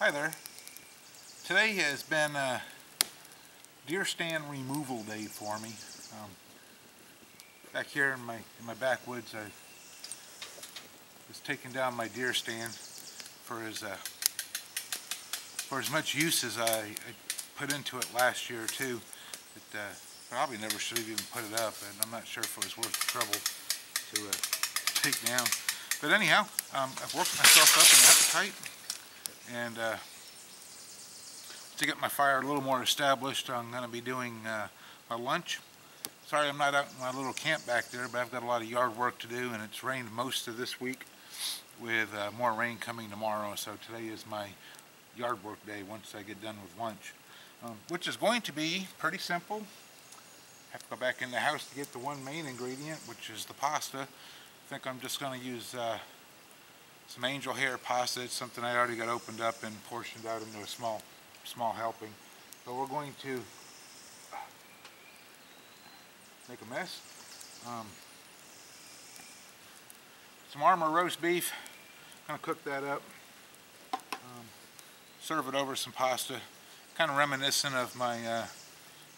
Hi there. Today has been a deer stand removal day for me. Back here in my backwoods, I was taking down my deer stand for as much use as I put into it last year too. It probably never should have even put it up, and I'm not sure if it was worth the trouble to take down. But anyhow, I've worked myself up an appetite, and to get my fire a little more established, I'm going to be doing my lunch. Sorry I'm not out in my little camp back there, but I've got a lot of yard work to do, and it's rained most of this week with more rain coming tomorrow. So today is my yard work day once I get done with lunch, which is going to be pretty simple. I have to go back in the house to get the one main ingredient, which is the pasta. I think I'm just going to use some angel hair pasta. It's something I already got opened up and portioned out into a small helping. So we're going to make a mess. Some Armour roast beef. I'm going to cook that up. Serve it over some pasta. Kind of reminiscent of my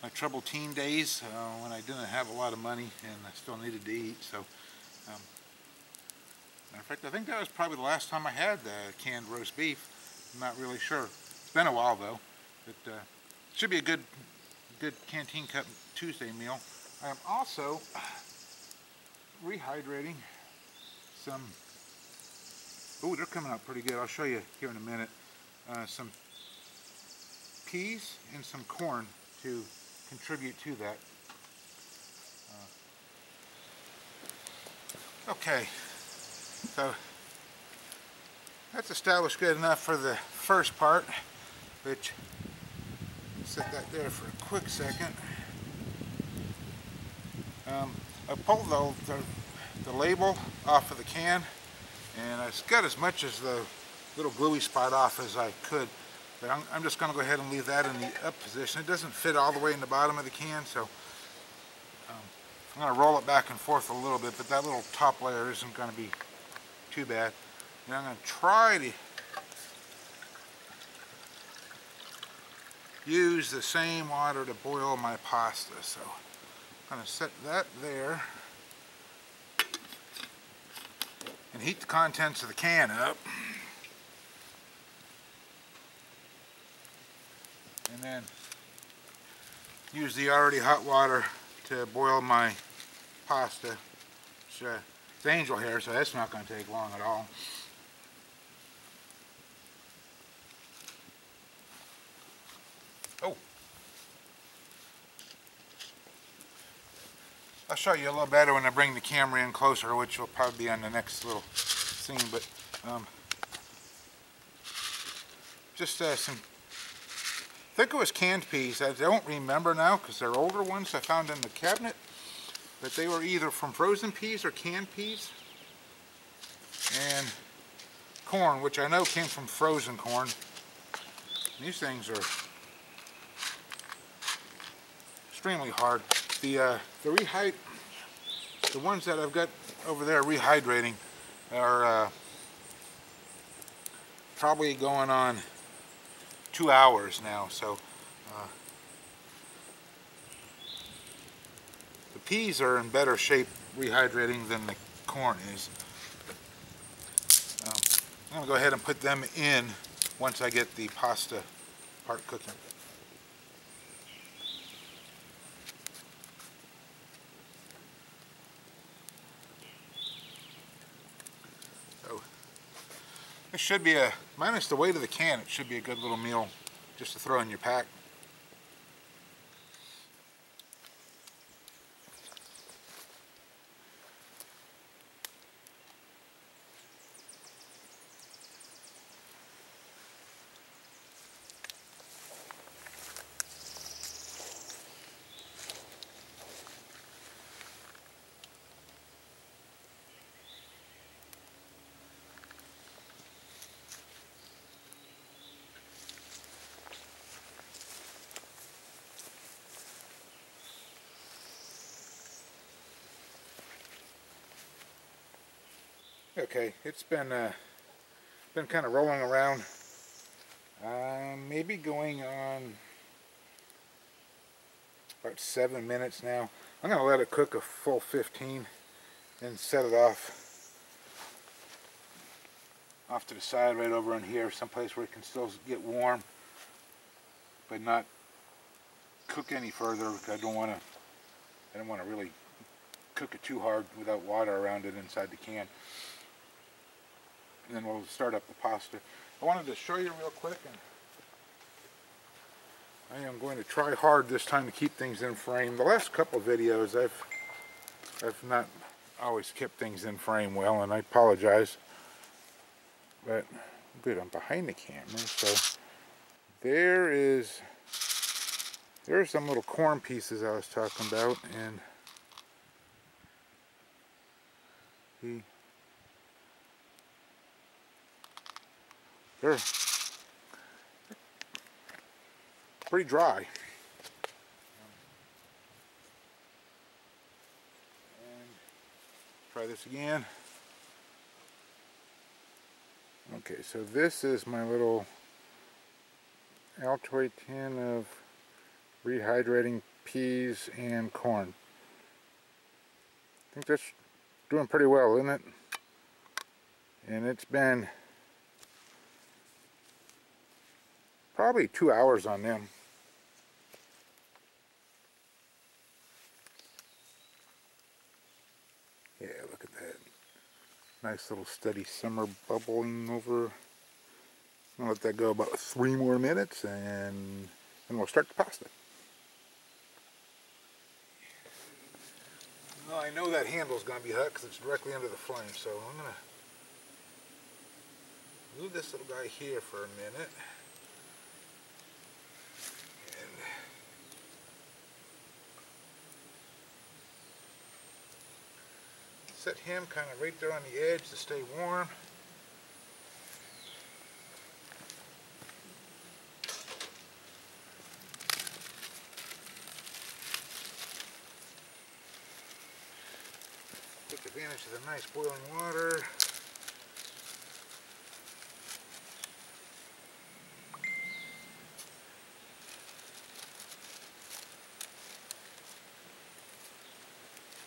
my troubled teen days when I didn't have a lot of money and I still needed to eat. So, matter of fact, I think that was probably the last time I had canned roast beef. I'm not really sure. It's been a while though. But should be a good Canteen Cup Tuesday meal. I am also rehydrating some. Oh, they're coming out pretty good. I'll show you here in a minute. Some peas and some corn to contribute to that. Okay, so that's established good enough for the first part, which set that there for a quick second. I pulled the label off of the can, and I got as much as the little gluey spot off as I could. But I'm just going to go ahead and leave that in the up position. It doesn't fit all the way in the bottom of the can, so I'm going to roll it back and forth a little bit, but that little top layer isn't going to be too bad. And I'm going to try to use the same water to boil my pasta. So I'm going to set that there and heat the contents of the can up. And then use the already hot water to boil my pasta. It's angel hair, so that's not going to take long at all. Oh, I'll show you a little better when I bring the camera in closer, which will probably be on the next little scene. But just some. I think it was canned peas. I don't remember now because they're older ones I found in the cabinet. But they were either from frozen peas or canned peas. And corn, which I know came from frozen corn. These things are extremely hard. The ones that I've got over there rehydrating are probably going on 2 hours now, so the peas are in better shape rehydrating than the corn is. I'm going to go ahead and put them in once I get the pasta part cooking. So this should be minus the weight of the can, it should be a good little meal just to throw in your pack. Okay, it's been kind of rolling around Maybe going on about 7 minutes now. I'm going to let it cook a full 15 and set it off to the side right over in here, someplace where it can still get warm but not cook any further, because I don't want to really cook it too hard without water around it inside the can. And then we'll start up the pasta. I wanted to show you real quick, and I am going to try hard this time to keep things in frame. The last couple of videos I've not always kept things in frame well, and I apologize. But good, I'm behind the camera, so there's some little corn pieces I was talking about, and they're pretty dry. And try this again. Okay, so this is my little Altoid tin of rehydrating peas and corn. I think that's doing pretty well, isn't it? And it's been probably 2 hours on them. Yeah, look at that. Nice little steady simmer bubbling over. I'll let that go about 3 more minutes, and then we'll start the pasta. Well, I know that handle's going to be hot because it's directly under the flame, so I'm going to move this little guy here for a minute. And set him kind of right there on the edge to stay warm. Take advantage of the nice boiling water.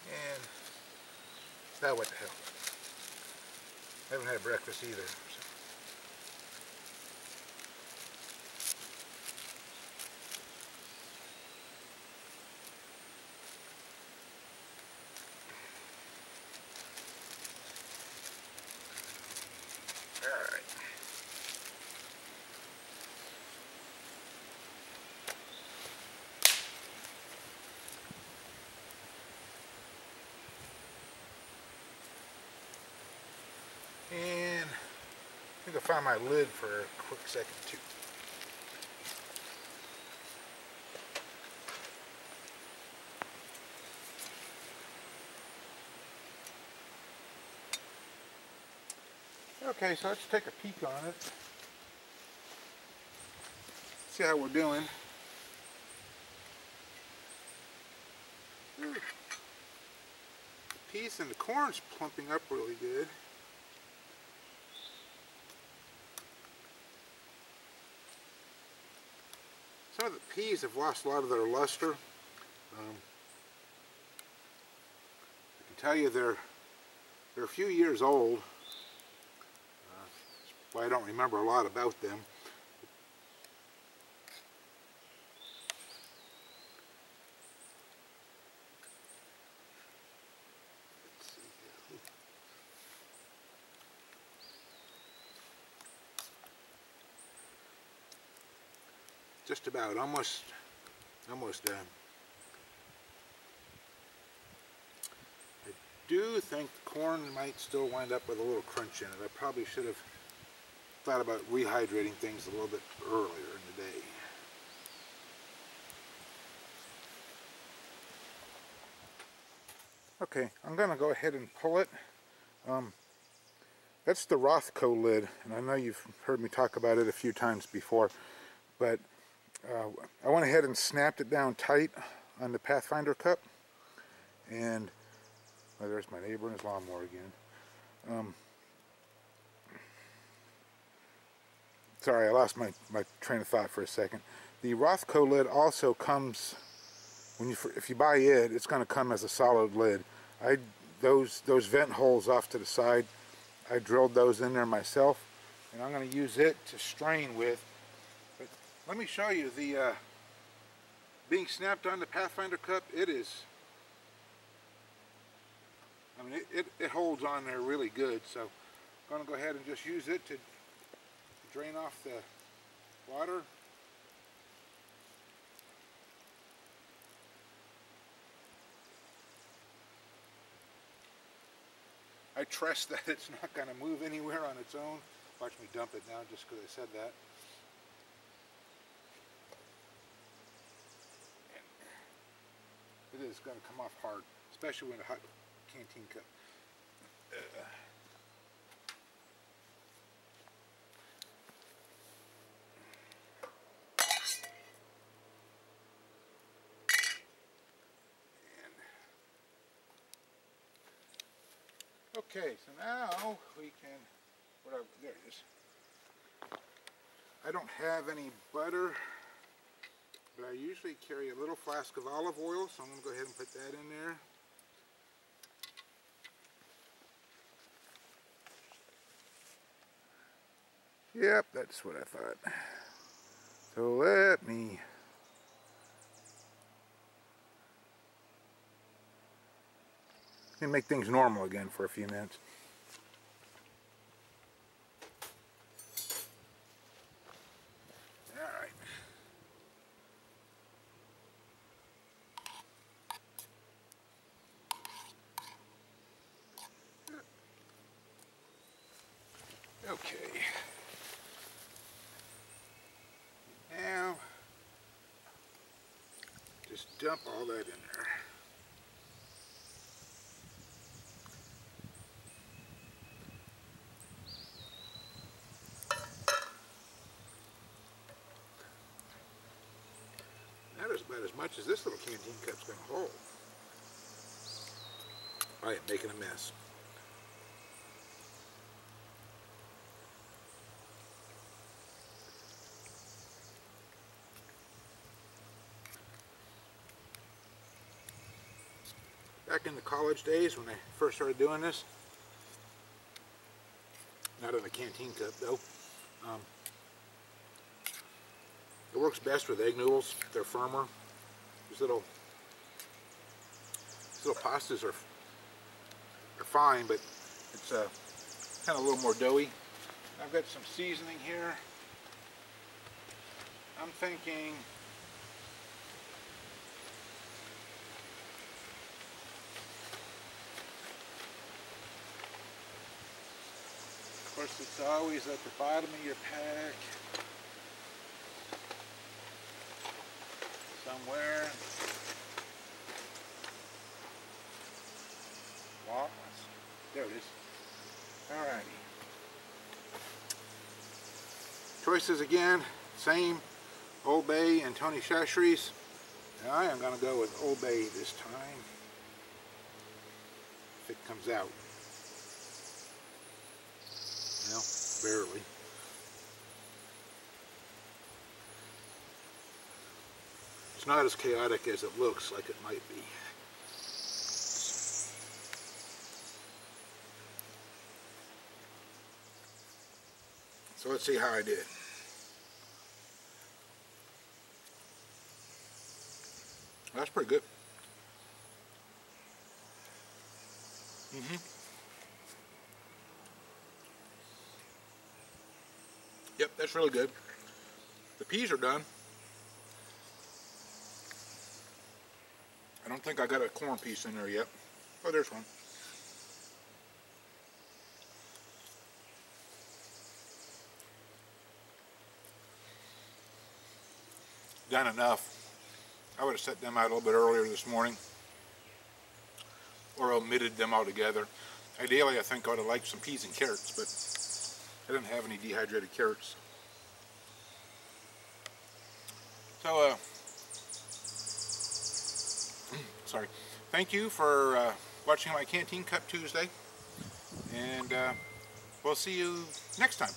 And now what the hell? I haven't had breakfast either. So. Alright. And I think I'll find my lid for a quick second too. Okay, so let's take a peek on it. See how we're doing. The peas and the corn's plumping up really good. Some of the peas have lost a lot of their luster. I can tell you they're a few years old. Well, I don't remember a lot about them. Let's see here. Just about, almost done. I do think corn might still wind up with a little crunch in it. I probably should have thought about rehydrating things a little bit earlier in the day. Okay, I'm going to go ahead and pull it. That's the Rothko lid, and I know you've heard me talk about it a few times before, but I went ahead and snapped it down tight on the Pathfinder cup, and oh, there's my neighbor and his lawnmower again. sorry, I lost my train of thought for a second. The Rothko lid also comes, if you buy it, it's going to come as a solid lid. Those vent holes off to the side, I drilled those in there myself, and I'm going to use it to strain with. But let me show you the being snapped on the Pathfinder cup. It is, I mean, it holds on there really good. So I'm going to go ahead and just use it to drain off the water. I trust that it's not going to move anywhere on its own. Watch me dump it now just because I said that. And it is going to come off hard, especially when a hot canteen cup. Okay, so now we can, there it is. I don't have any butter, but I usually carry a little flask of olive oil, so I'm going to go ahead and put that in there. Yep, that's what I thought. So let me make things normal again for a few minutes. All right. Okay. Now, just dump all that in there. That is about as much as this little canteen cup's going to hold. I am making a mess. Back in the college days when I first started doing this, not in a canteen cup though, it works best with egg noodles. They're firmer. These little pastas are fine, but it's kind of a little more doughy. I've got some seasoning here. I'm thinking of course it's always at the bottom of your pack somewhere. There it is. Alrighty. Choices again, same. Old Bay and Tony Chachere's. And I am going to go with Old Bay this time. If it comes out. Well, barely. It's not as chaotic as it looks like it might be. So let's see how I did. That's pretty good. Yep, that's really good. The peas are done. I don't think I got a corn piece in there yet. Oh, there's one. Done enough. I would have set them out a little bit earlier this morning, or omitted them altogether. Ideally, I think I would have liked some peas and carrots, but I didn't have any dehydrated carrots. So, sorry. Thank you for watching my Canteen Cup Tuesday, and we'll see you next time.